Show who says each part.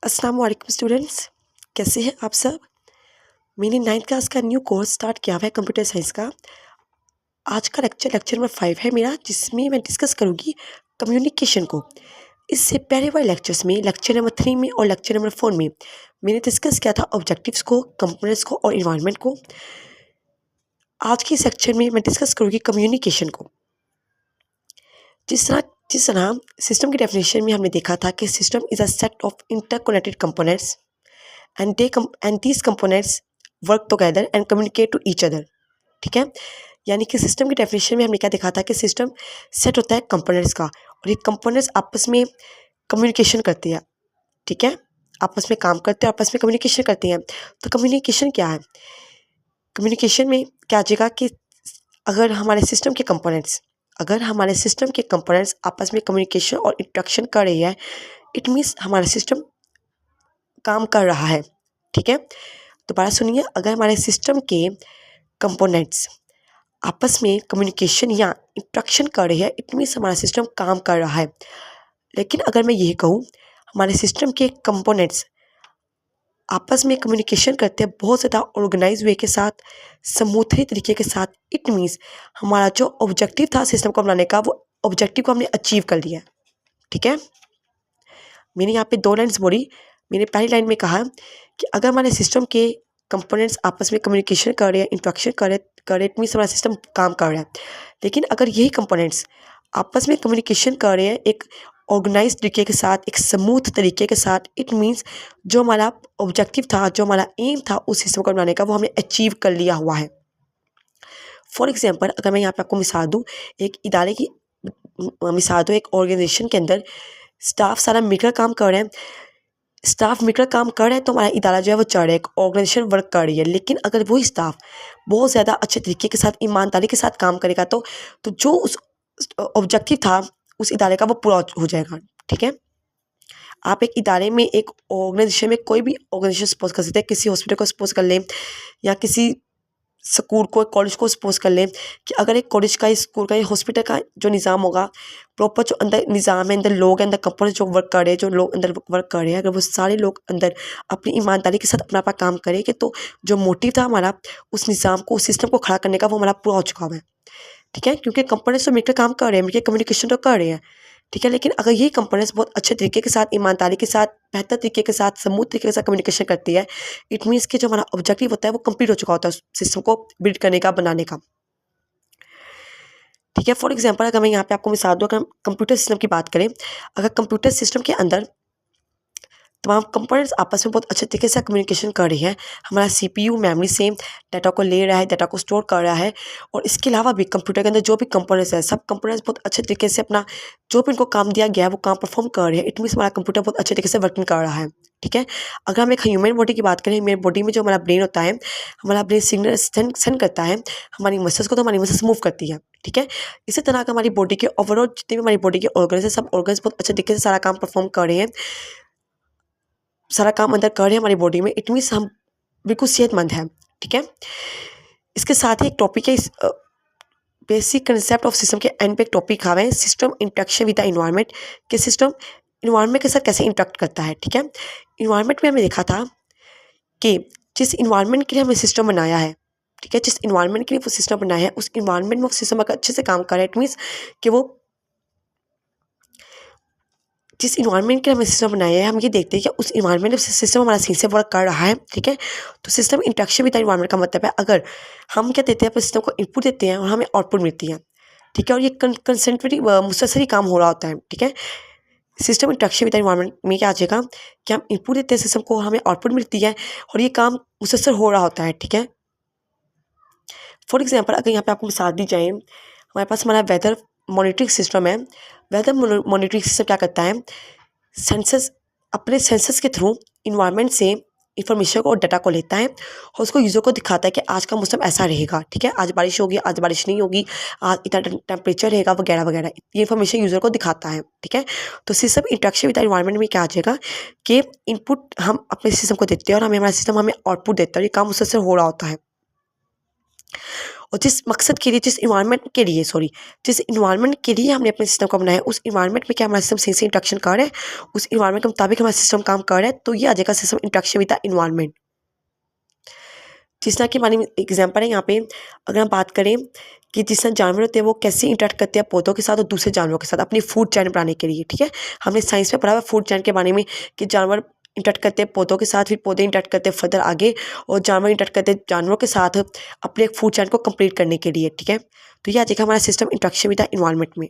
Speaker 1: अस्सलाम वालेकुम स्टूडेंट्स, कैसे हैं आप सब। मैंने 9th क्लास का न्यू कोर्स स्टार्ट किया हुआ है कंप्यूटर साइंस का। आज का लेक्चर नंबर 5 है मेरा, जिसमें मैं डिस्कस करूँगी कम्युनिकेशन को। इससे पहले वाले लेक्चर्स में लेक्चर नंबर 3 में और लेक्चर नंबर 4 में मैंने डिस्कस किया था ऑब्जेक्टिव्स को, कंपोनेंट्स को और इन्वायरमेंट को। आज के सेक्शन में मैं डिस्कस करूँगी कम्युनिकेशन को। जिस तरह सिस्टम की डेफिनेशन में हमने देखा था कि system is a set of interconnected components and these components work together and communicate to each other। ठीक है, यानी कि सिस्टम की डेफिनेशन में हमने क्या देखा था कि सिस्टम सेट होता है कंपोनेंट्स का, और ये कंपोनेंट्स आपस में कम्युनिकेशन करते हैं। ठीक है, आपस में काम करते हैं, आपस में कम्युनिकेशन करते हैं। तो कम्युनिकेशन क्या है? कम्युनिकेशन में क्या आ जाएगा कि अगर हमारे सिस्टम के कंपोनेंट्स आपस में कम्युनिकेशन और इंटरेक्शन कर रही है, इट मीन्स हमारा सिस्टम काम कर रहा है। ठीक है, दोबारा सुनिए, अगर हमारे सिस्टम के कंपोनेंट्स आपस में कम्युनिकेशन या इंटरेक्शन कर रहे हैं, इट मीन्स हमारा सिस्टम काम कर रहा है। लेकिन अगर मैं ये कहूँ हमारे सिस्टम के कंपोनेंट्स आपस में कम्युनिकेशन करते हैं बहुत ज़्यादा ऑर्गेनाइज वे के साथ, स्मूथली तरीके के साथ, इट मीन्स हमारा जो ऑब्जेक्टिव था सिस्टम को बनाने का, वो ऑब्जेक्टिव को हमने अचीव कर लिया। ठीक है, मैंने यहाँ पे 2 लाइन्स बोली। मैंने पहली लाइन में कहा कि अगर हमारे सिस्टम के कंपोनेंट्स आपस में कम्युनिकेशन कर रहे हैं, इंटरेक्शन कर रहे इट मीन्स हमारा सिस्टम काम कर रहा है। लेकिन अगर यही कंपोनेंट्स आपस में कम्युनिकेशन कर रहे हैं एक ऑर्गेनाइज तरीके के साथ, एक स्मूथ तरीके के साथ, इट मीन्स जो हमारा ऑब्जेक्टिव था, जो हमारा एम था उस सिस्टम को बनाने का, वो हमने अचीव कर लिया हुआ है। फॉर एग्जाम्पल, अगर मैं यहाँ पे आपको मिसाल दूँ, एक इदारे की मिसाल दूँ, एक ऑर्गेनाइजेशन के अंदर स्टाफ सारा मिलकर काम कर रहे हैं, तो हमारा इदारा जो है वो चल रहा है, एक ऑर्गेनाइजेशन वर्क कर रही है। लेकिन अगर वही स्टाफ बहुत ज़्यादा अच्छे तरीके के साथ, ईमानदारी के साथ काम करेगा तो जो उस ऑब्जेक्टिव था उस इदारे का, वो पूरा हो जाएगा। ठीक है, आप एक इदारे में, एक ऑर्गेनाइजेशन में, कोई भी ऑर्गेनाइजेशन सपोज कर सकते हैं, किसी हॉस्पिटल को सपोज कर लें या किसी स्कूल को, कॉलेज को सपोज कर लें कि अगर एक कॉलेज का, स्कूल का, हॉस्पिटल का जो निज़ाम होगा, प्रॉपर जो अंदर निज़ाम है, अंदर लोग हैं, अंदर कंपोनेंट जो वर्क कर रहे हैं, जो लोग अंदर वर्क कर रहे हैं, अगर वो सारे लोग अंदर अपनी ईमानदारी के साथ अपना काम करेंगे, तो जो मोटिव था हमारा उस निज़ाम को, उस सिस्टम को खड़ा करने का, वो हमारा पूरा हो चुका हुआ है। ठीक है, क्योंकि कंपोनेंट्स तो मिलकर काम कर रहे हैं, मिलकर कम्युनिकेशन तो कर रहे हैं। ठीक है, लेकिन अगर यही कंपोनेंट्स बहुत अच्छे तरीके के साथ, ईमानदारी के साथ, बेहतर तरीके के साथ, स्मूथ तरीके के साथ कम्युनिकेशन करती है, इट मीन्स कि जो हमारा ऑब्जेक्टिव होता है वो कंप्लीट हो चुका होता है उस सिस्टम को बिल्ड करने का, बनाने का। ठीक है, फॉर एग्जांपल अगर मैं यहाँ पे आपको मिसाल दूँ, अगर कंप्यूटर सिस्टम की बात करें, अगर कंप्यूटर सिस्टम के अंदर तमाम कंपोनेंट्स आपस में बहुत अच्छे तरीके से कम्युनिकेशन कर रही है, हमारा सीपीयू मेमोरी से डाटा को ले रहा है, डाटा को स्टोर कर रहा है, और इसके अलावा भी कंप्यूटर के अंदर जो भी कंपोनेंट्स है, सब कंपोनेंट्स बहुत अच्छे तरीके से अपना जो भी इनको काम दिया गया है वो काम परफॉर्म कर रहे हैं, इट मीन्स हमारा कंप्यूटर बहुत अच्छे तरीके से वर्किंग कर रहा है। ठीक है, अगर हम एक ह्यूमन बॉडी की बात करें, ह्यूमन बॉडी में जो हमारा ब्रेन होता है, हमारा ब्रेन सिग्नल सेंड करता है हमारी मसल्स को, तो हमारी मसल्स मूव करती है। ठीक है, इसी तरह का हमारी बॉडी के ओवरऑल जितने भी हमारी बॉडी के ऑर्गन्स है, सब ऑर्गन्स बहुत अच्छे तरीके से सारा काम परफॉर्म कर रहे हैं, सारा काम अंदर कर रहे हैं हमारी बॉडी में, इट मीन्स हम बिल्कुल सेहतमंद हैं। ठीक है, इसके साथ ही एक टॉपिक है, इस बेसिक कंसेप्ट ऑफ सिस्टम के एंड पे एक टॉपिक आ है, system interaction with the environment, कि सिस्टम इन्वायरमेंट के साथ कैसे इंटरेक्ट करता है। ठीक है, इन्वायरमेंट में हमने देखा था कि जिस इन्वायरमेंट के लिए हमने सिस्टम बनाया है, ठीक है, जिस इन्वायरमेंट के लिए वो सिस्टम बनाया है, उस इन्वायरमेंट में वो सिस्टम अगर अच्छे से काम कर रहा है, इट मीन्स कि वो जिस इन्वायरमेंट के लिए हमें सिस्टम बनाया है, हम ये देखते हैं कि उस इन्वायरमेंट में सिस्टम हमारा सही से वर्क कर रहा है। ठीक है, तो system interaction with the environment का मतलब है, अगर हम क्या देते हैं, अपने सिस्टम को इनपुट देते हैं और हमें आउटपुट मिलती है। ठीक है, और ये कंसेंट्रेटली मुसलसल ही काम हो रहा होता है। ठीक है, system interaction with the environment में क्या आ जाएगा कि हम इनपुट देते हैं सिस्टम को, हमें आउटपुट मिलती है, और ये काम मुसलसल हो रहा होता है। ठीक है, फॉर एग्जाम्पल अगर यहाँ पे आपको मिसाल दी जाए, हमारे पास हमारा वेदर मॉनिटरिंग सिस्टम है। वेदर मॉनिटरिंग सिस्टम क्या करता है, सेंसस, अपने सेंसस के थ्रू इन्वायरमेंट से इंफॉर्मेशन को और डाटा को लेता है और उसको यूज़र को दिखाता है कि आज का मौसम ऐसा रहेगा। ठीक है, आज बारिश होगी, आज बारिश नहीं होगी, आज इतना टेम्परेचर रहेगा, वगैरह वगैरह, ये इन्फॉर्मेशन यूज़र को दिखाता है। ठीक है, तो सिस्टम इंटरेक्शन विद इन्वायरमेंट में क्या आ जाएगा कि इनपुट हम अपने सिस्टम को देते हैं और हमें हमारा सिस्टम हमें आउटपुट देता है, ये काम मुसलसल हो रहा होता है। और जिस मकसद के लिए, जिस इन्वायरमेंट के लिए, जिस इन्वायरमेंट के लिए हमने अपने सिस्टम को बनाया, उस इन्वायरमेंट में क्या हमारा सिस्टम सही से इंटरेक्शन कर रहा है, उस इन्वायरमेंट के मुताबिक हमारा सिस्टम काम कर रहा है, तो ये आ जाएगा system interaction with the environment. जिस तरह के बारे में एग्जाम्पल है यहाँ पे, अगर हम बात करें कि जिस तरह जानवर होते हैं वो कैसे इंटरेक्ट करते हैं पौधों के साथ और दूसरे जानवरों के साथ अपनी फूड चैन बनाने के लिए, ठीक है। हमने साइंस में पढ़ा हुआ फूड चैन के बारे में कि जानवर इंटरेक्ट करते हैं पौधों के साथ, फिर पौधे इंटरेक्ट करते हैं फर्दर आगे, और जानवर इंटरेक्ट करते हैं जानवरों के साथ अपने फूड चैन को कंप्लीट करने के लिए, ठीक है। तो ये आ जाएगा हमारा system interaction with the environment में।